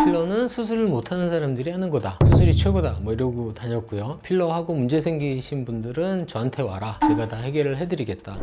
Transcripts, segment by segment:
필러는 수술을 못하는 사람들이 하는 거다, 수술이 최고다 뭐 이러고 다녔고요. 필러하고 문제 생기신 분들은 저한테 와라, 제가 다 해결을 해드리겠다.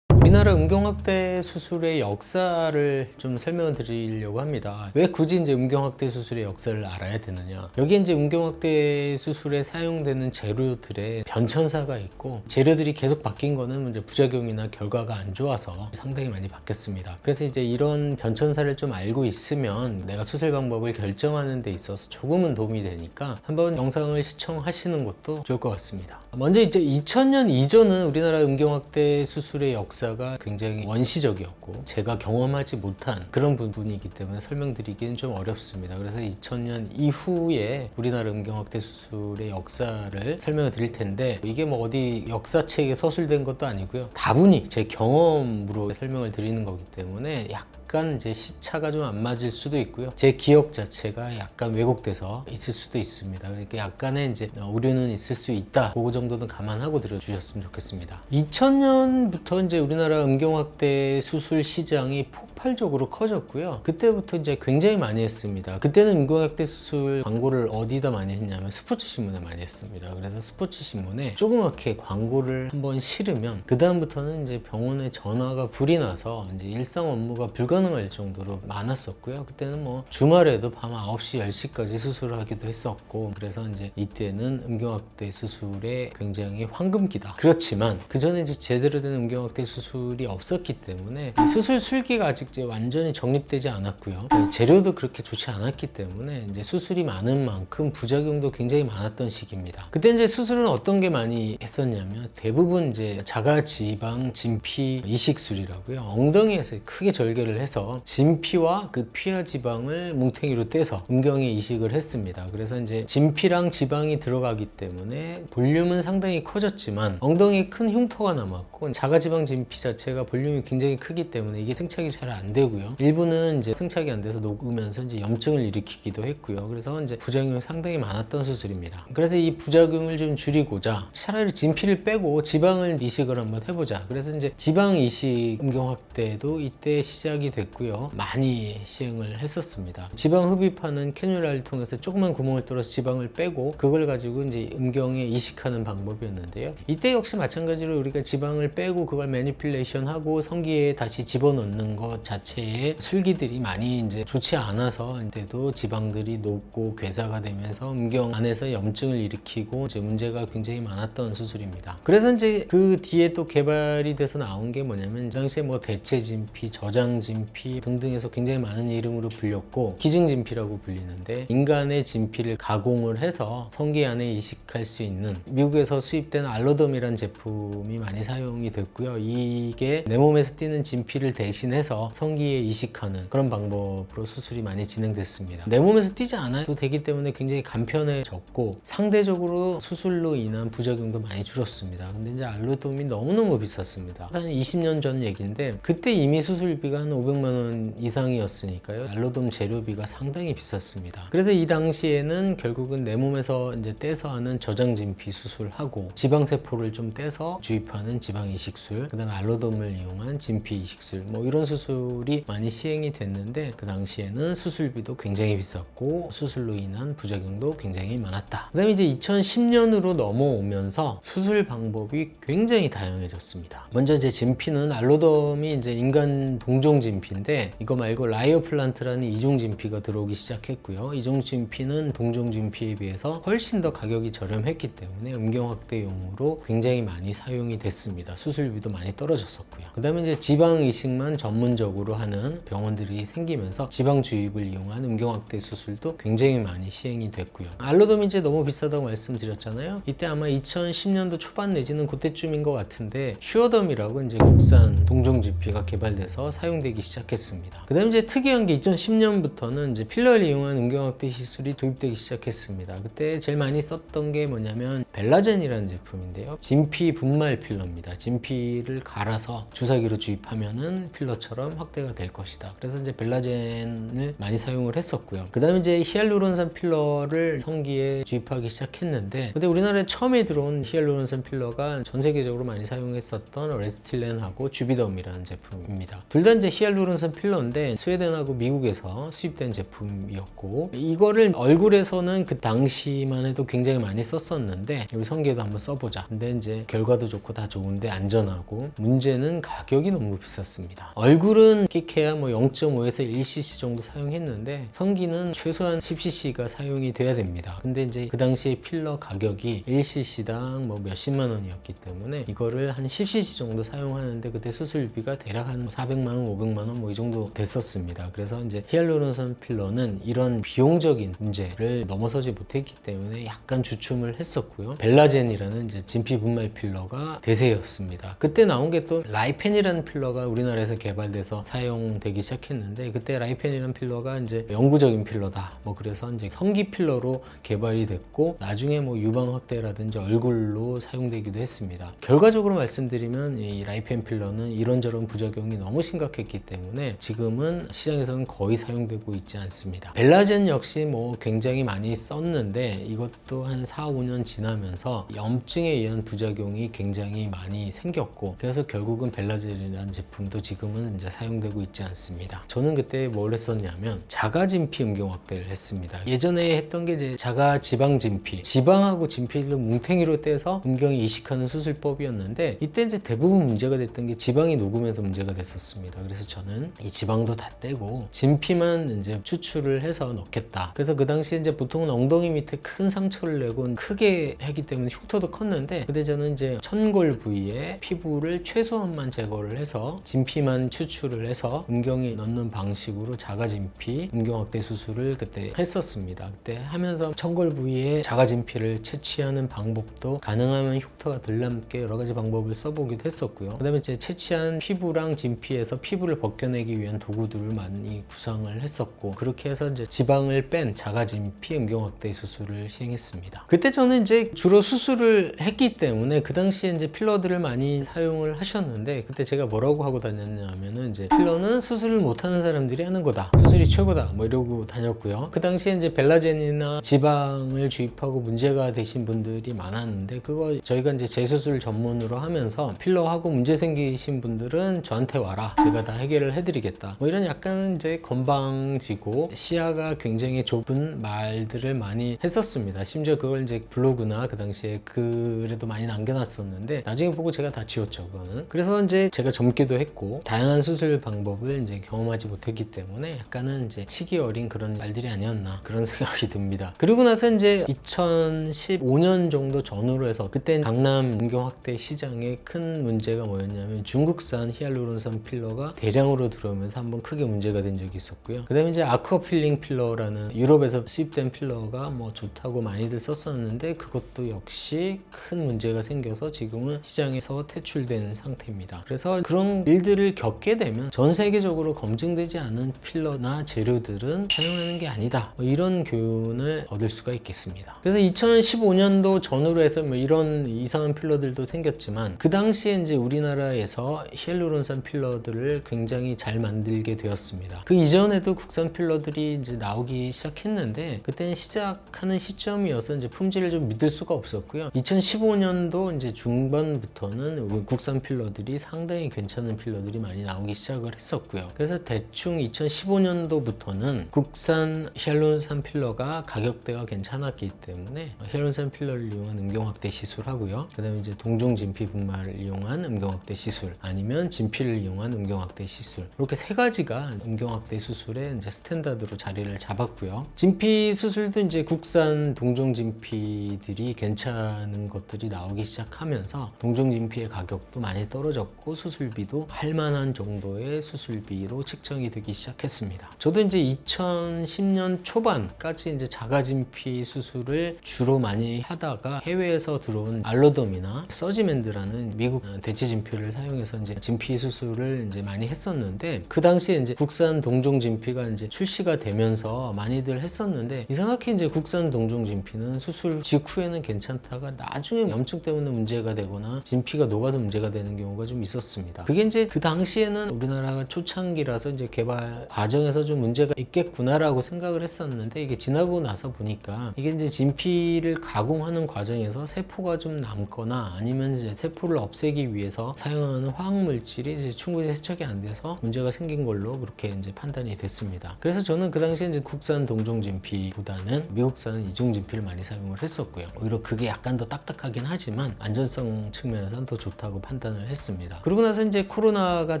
우리나라 음경확대 수술의 역사를 좀 설명을 드리려고 합니다. 왜 굳이 이제 음경확대 수술의 역사를 알아야 되느냐? 여기에 이제 음경확대 수술에 사용되는 재료들의 변천사가 있고, 재료들이 계속 바뀐 거는 이제 부작용이나 결과가 안 좋아서 상당히 많이 바뀌었습니다. 그래서 이제 이런 변천사를 좀 알고 있으면 내가 수술 방법을 결정하는 데 있어서 조금은 도움이 되니까 한번 영상을 시청하시는 것도 좋을 것 같습니다. 먼저 이제 2000년 이전은 우리나라 음경확대 수술의 역사가 굉장히 원시적이었고 제가 경험하지 못한 그런 부분이기 때문에 설명드리기는 좀 어렵습니다. 그래서 2000년 이후에 우리나라 음경확대 수술의 역사를 설명을 드릴 텐데, 이게 뭐 어디 역사책에 서술된 것도 아니고요. 다분히 제 경험으로 설명을 드리는 거기 때문에 약간 이제 시차가 좀 안 맞을 수도 있고요. 제 기억 자체가 약간 왜곡돼서 있을 수도 있습니다. 그러니까 약간의 이제 오류는 있을 수 있다. 그거 정도는 감안하고 들어주셨으면 좋겠습니다. 2000년부터 이제 우리나라 음경확대 수술 시장이 폭발적으로 커졌고요. 그때부터 이제 굉장히 많이 했습니다. 그때는 음경확대 수술 광고를 어디다 많이 했냐면 스포츠 신문에 많이 했습니다. 그래서 스포츠 신문에 조그맣게 광고를 한번 실으면 그 다음부터는 이제 병원에 전화가 불이 나서 이제 일상 업무가 불가능할 정도로 많았었고요. 그때는 뭐 주말에도 밤 9시, 10시까지 수술을 하기도 했었고, 그래서 이제 이때는 음경확대 수술의 굉장히 황금기다. 그렇지만 그 전에 이제 제대로 된 음경확대 수술이 없었기 때문에 이 수술 술기가 아직 이제 완전히 정립되지 않았고요. 재료도 그렇게 좋지 않았기 때문에 이제 수술이 많은 만큼 부작용도 굉장히 많았던 시기입니다. 그때 이제 수술은 어떤 게 많이 했었냐면 대부분 이제 자가지방 진피 이식술이라고요. 엉덩이에서 크게 절개를 해서 진피와 그 피하 지방을 뭉탱이로 떼서 음경에 이식을 했습니다. 그래서 이제 진피랑 지방이 들어가기 때문에 볼륨은 상당히 커졌지만 엉덩이에 큰 흉터가 남았고, 자가지방 진피 자체가 볼륨이 굉장히 크기 때문에 이게 생착이 잘 안 되고요. 일부는 이제 생착이 안 돼서 녹으면서 이제 염증을 일으키기도 했고요. 그래서 이제 부작용이 상당히 많았던 수술입니다. 그래서 이 부작용을 좀 줄이고자 차라리 진피를 빼고 지방을 이식을 한번 해보자. 그래서 이제 지방 이식 음경 확대도 이때 시작이 됐고요. 많이 시행을 했었습니다. 지방 흡입하는 캐뉼라를 통해서 조그만 구멍을 뚫어서 지방을 빼고 그걸 가지고 이제 음경에 이식하는 방법이었는데요. 이때 역시 마찬가지로 우리가 지방을 빼고 그걸 매니플레이션 하고 성기에 다시 집어넣는 것 자체에 술기들이 많이 이제 좋지 않아서 이때도 지방들이 녹고 괴사가 되면서 음경 안에서 염증을 일으키고 이제 문제가 굉장히 많았던 수술입니다. 그래서 이제 그 뒤에 또 개발이 돼서 나온 게 뭐냐면, 당시에 뭐 대체 진피, 저장 진피 등등해서 굉장히 많은 이름으로 불렸고, 기증 진피라고 불리는데 인간의 진피를 가공을 해서 성기 안에 이식할 수 있는 미국에서 수입된 알로돔이라는 제품이 많이 사용이 됐고요. 이게 내 몸에서 뛰는 진피를 대신해서 성기에 이식하는 그런 방법으로 수술이 많이 진행됐습니다. 내 몸에서 뛰지 않아도 되기 때문에 굉장히 간편해졌고 상대적으로 수술로 인한 부작용도 많이 줄었습니다. 근데 이제 알로돔이 너무너무 비쌌습니다. 한 20년 전 얘기인데 그때 이미 수술비가 한 500만 원 이상이었으니까요. 알로돔 재료비가 상당히 비쌌습니다. 그래서 이 당시에는 결국은 내 몸에서 이제 떼서 하는 저장 진피 수술하고 지방세포를 좀 떼서 주입하는 지방 이식술, 그 다음에 알로돔을 이용한 진피 이식술, 뭐 이런 수술이 많이 시행이 됐는데 그 당시에는 수술비도 굉장히 비쌌고 수술로 인한 부작용도 굉장히 많았다. 그 다음에 이제 2010년으로 넘어오면서 수술 방법이 굉장히 다양해졌습니다. 먼저 이제 진피는 알로돔이 이제 인간 동종 진피인데 이거 말고 라이오플란트라는 이종 진피가 들어오기 시작했고요. 이종 진피는 동종 진피에 비해서 훨씬 더 가격이 저렴했기 때문에 음경 확대용으로 굉장히 많이 사용이 됐습니다. 수술비도 많이 떨어졌었고요. 그 다음에 이제 지방 이식만 전문적으로 하는 병원들이 생기면서 지방 주입을 이용한 음경 확대 수술도 굉장히 많이 시행이 됐고요. 알로돔이 이제 너무 비싸다고 말씀드렸잖아요. 이때 아마 2010년도 초반 내지는 그때쯤인 것 같은데 슈어덤이라고 이제 국산 동종 진피가 개발돼서 사용되기 시작했습니다. 그 다음에 이제 특이한 게 2010년부터는 이제 필러를 이용한 음경 확대 시술이 도입되기 시작했습니다. 그때 제일 많이 썼던 게 뭐냐면 벨라젠이라는 제품인데요. 진피 분말 필러입니다. 진피를 갈아서 주사기로 주입하면은 필러처럼 확대가 될 것이다. 그래서 이제 벨라젠을 많이 사용을 했었고요. 그 다음에 이제 히알루론산 필러를 성기에 주입하기 시작했는데, 근데 우리나라에 처음에 들어온 히알루론산 필러가 전 세계적으로 많이 사용했었던 레스틸렌하고 주비덤이라는 제품입니다. 둘 다 이제 히알루론산 히알루론산 필러인데 스웨덴하고 미국에서 수입된 제품이었고, 이거를 얼굴에서는 그 당시만 해도 굉장히 많이 썼었는데 우리 성기에도 한번 써보자. 근데 이제 결과도 좋고 다 좋은데 안전하고, 문제는 가격이 너무 비쌌습니다. 얼굴은 끼케야 뭐 0.5에서 1cc 정도 사용했는데 성기는 최소한 10cc가 사용이 돼야 됩니다. 근데 이제 그 당시에 필러 가격이 1cc당 뭐 몇십만 원이었기 때문에 이거를 한 10cc 정도 사용하는데 그때 수술비가 대략 한 400만 원, 500만 원 뭐 이 정도 됐었습니다. 그래서 이제 히알루론산 필러는 이런 비용적인 문제를 넘어서지 못했기 때문에 약간 주춤을 했었고요. 벨라젠이라는 이제 진피 분말 필러가 대세였습니다. 그때 나온 게 또 라이펜이라는 필러가 우리나라에서 개발돼서 사용되기 시작했는데, 그때 라이펜이라는 필러가 이제 영구적인 필러다. 뭐 그래서 이제 성기 필러로 개발이 됐고, 나중에 뭐 유방 확대라든지 얼굴로 사용되기도 했습니다. 결과적으로 말씀드리면 이 라이펜 필러는 이런저런 부작용이 너무 심각했기 때문에 지금은 시장에서는 거의 사용되고 있지 않습니다. 벨라젠 역시 뭐 굉장히 많이 썼는데 이것도 한 4, 5년 지나면서 염증에 의한 부작용이 굉장히 많이 생겼고, 그래서 결국은 벨라젠이라는 제품도 지금은 이제 사용되고 있지 않습니다. 저는 그때 뭘 했었냐면 자가 진피 음경 확대를 했습니다. 예전에 했던 게 이제 자가 지방 진피, 지방하고 진피를 뭉탱이로 떼서 음경이 이식하는 수술법이었는데, 이때 이제 대부분 문제가 됐던 게 지방이 녹으면서 문제가 됐었습니다. 그래서 저는 이 지방도 다 떼고 진피만 이제 추출을 해서 넣겠다. 그래서 그 당시에 이제 보통은 엉덩이 밑에 큰 상처를 내고 크게 하기 때문에 흉터도 컸는데, 그때 저는 이제 천골 부위에 피부를 최소한만 제거를 해서 진피만 추출을 해서 음경에 넣는 방식으로 자가 진피 음경 확대 수술을 그때 했었습니다. 그때 하면서 천골 부위에 자가 진피를 채취하는 방법도 가능하면 흉터가 덜 남게 여러 가지 방법을 써보기도 했었고요. 그 다음에 이제 채취한 피부랑 진피에서 피부를 벗겨내기 위한 도구들을 많이 구상을 했었고, 그렇게 해서 이제 지방을 뺀 자가 진피 음경 확대 수술을 시행했습니다. 그때 저는 이제 주로 수술을 했기 때문에 그 당시에 이제 필러들을 많이 사용을 하셨는데, 그때 제가 뭐라고 하고 다녔냐면은 이제 필러는 수술을 못하는 사람들이 하는 거다, 수술이 최고다, 뭐 이러고 다녔고요. 그 당시에 이제 벨라젠이나 지방을 주입하고 문제가 되신 분들이 많았는데, 그거 저희가 이제 재수술 전문으로 하면서 필러하고 문제 생기신 분들은 저한테 와라, 제가 다 해결을 해드리겠다, 뭐 이런 약간 이제 건방지고 시야가 굉장히 좁은 말들을 많이 했었습니다. 심지어 그걸 이제 블로그나 그 당시에 글에도 많이 남겨놨었는데 나중에 보고 제가 다 지웠죠, 그거는. 그래서 이제 제가 젊기도 했고 다양한 수술 방법을 이제 경험하지 못했기 때문에 약간은 이제 치기 어린 그런 말들이 아니었나 그런 생각이 듭니다. 그리고 나서 이제 2015년 정도 전후로 해서, 그때 강남 음경 확대 시장에 큰 문제가 뭐였냐면 중국산 히알루론산 필러가 대량으로 들어오면서 한번 크게 문제가 된 적이 있었고요. 그 다음에 이제 아쿠아필링 필러라는 유럽에서 수입된 필러가 뭐 좋다고 많이들 썼었는데, 그것도 역시 큰 문제가 생겨서 지금은 시장에서 퇴출된 상태입니다. 그래서 그런 일들을 겪게 되면 전 세계적으로 검증되지 않은 필러나 재료들은 사용하는 게 아니다, 뭐 이런 교훈을 얻을 수가 있겠습니다. 그래서 2015년도 전후로 해서 뭐 이런 이상한 필러들도 생겼지만, 그 당시에 이제 우리나라에서 히알루론산 필러들을 굉장히 잘 만들게 되었습니다. 그 이전에도 국산 필러들이 이제 나오기 시작했는데, 그때는 시작하는 시점이어서 이제 품질을 좀 믿을 수가 없었고요. 2015년도 이제 중반부터는 국산 필러들이 상당히 괜찮은 필러들이 많이 나오기 시작을 했었고요. 그래서 대충 2015년도부터는 국산 히알루론산 필러가 가격대가 괜찮았기 때문에 히알루론산 필러를 이용한 음경 확대 시술하고요. 그 다음에 이제 동종 진피 분말을 이용한 음경 확대 시술, 아니면 진피를 이용한 음경 확대 시술, 이렇게 세 가지가 음경 확대 수술의 이제 스탠다드로 자리를 잡았고요. 진피 수술도 이제 국산 동종 진피들이 괜찮은 것들이 나오기 시작하면서 동종 진피의 가격도 많이 떨어졌고 수술비도 할만한 정도의 수술비로 책정이 되기 시작했습니다. 저도 이제 2010년 초반까지 이제 자가 진피 수술을 주로 많이 하다가 해외에서 들어온 알로덤이나 서지맨드라는 미국 대체 진피를 사용해서 이제 진피 수술을 이제 많이 했었는데, 그 당시에 이제 국산 동종 진피가 이제 출시가 되면서 많이들 했었는데, 이상하게 이제 국산 동종 진피는 수술 직후에는 괜찮다가 나중에 염증 때문에 문제가 되거나 진피가 녹아서 문제가 되는 경우가 좀 있었습니다. 그게 이제 그 당시에는 우리나라가 초창기라서 이제 개발 과정에서 좀 문제가 있겠구나라고 생각을 했었는데, 이게 지나고 나서 보니까 이게 이제 진피를 가공하는 과정에서 세포가 좀 남거나 아니면 이제 세포를 없애기 위해서 사용하는 화학 물질이 이제 충분히 세척이 안 돼서 통해서 문제가 생긴 걸로 그렇게 이제 판단이 됐습니다. 그래서 저는 그 당시에 이제 국산 동종 진피보다는 미국산 이중 진피를 많이 사용을 했었고요. 오히려 그게 약간 더 딱딱하긴 하지만 안전성 측면에서는 더 좋다고 판단을 했습니다. 그러고 나서 이제 코로나가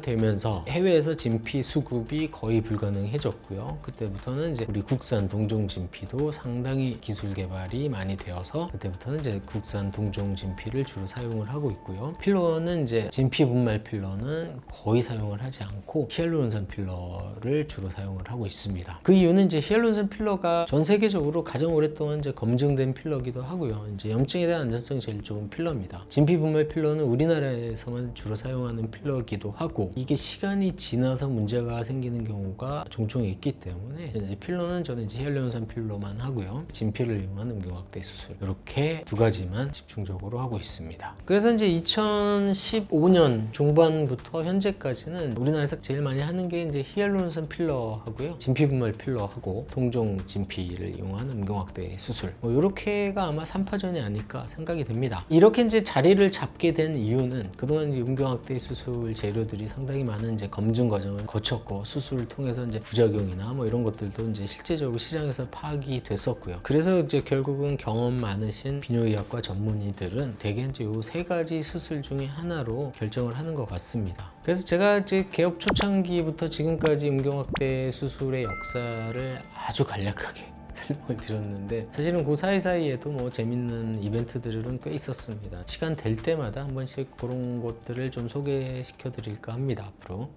되면서 해외에서 진피 수급이 거의 불가능해졌고요. 그때부터는 이제 우리 국산 동종 진피도 상당히 기술 개발이 많이 되어서 그때부터는 이제 국산 동종 진피를 주로 사용을 하고 있고요. 필러는 이제 진피 분말 필러는 거의 사용을 하지 않고 히알루론산 필러를 주로 사용을 하고 있습니다. 그 이유는 이제 히알루론산 필러가 전 세계적으로 가장 오랫동안 이제 검증된 필러기도 하고요. 이제 염증에 대한 안전성이 제일 좋은 필러입니다. 진피 분말 필러는 우리나라에서만 주로 사용하는 필러기도 하고 이게 시간이 지나서 문제가 생기는 경우가 종종 있기 때문에 이제 필러는 저는 이제 히알루론산 필러만 하고요. 진피를 이용한 음경확대 수술 이렇게 두 가지만 집중적으로 하고 있습니다. 그래서 이제 2015년 중반부터 현재까지는 우리나라에서 제일 많이 하는 게 이제 히알루론산 필러하고요. 진피 분말 필러하고 동종 진피를 이용한 음경확대 수술 이렇게가 아마 3파전이 아닐까 생각이 됩니다. 이렇게 이제 자리를 잡게 된 이유는 그동안 음경확대 수술 재료들이 상당히 많은 이제 검증 과정을 거쳤고 수술을 통해서 이제 부작용이나 뭐 이런 것들도 이제 실제적으로 시장에서 파악이 됐었고요. 그래서 이제 결국은 경험 많으신 비뇨의학과 전문의들은 대개 이제 요 세 가지 수술 중에 하나로 결정을 하는 것 같습니다. 그래서 제가 이제 개업 초창기부터 지금까지 음경확대 수술의 역사를 아주 간략하게 설명을 드렸는데 사실은 그 사이사이에도 뭐 재밌는 이벤트들은 꽤 있었습니다. 시간 될 때마다 한 번씩 그런 것들을 좀 소개시켜 드릴까 합니다, 앞으로.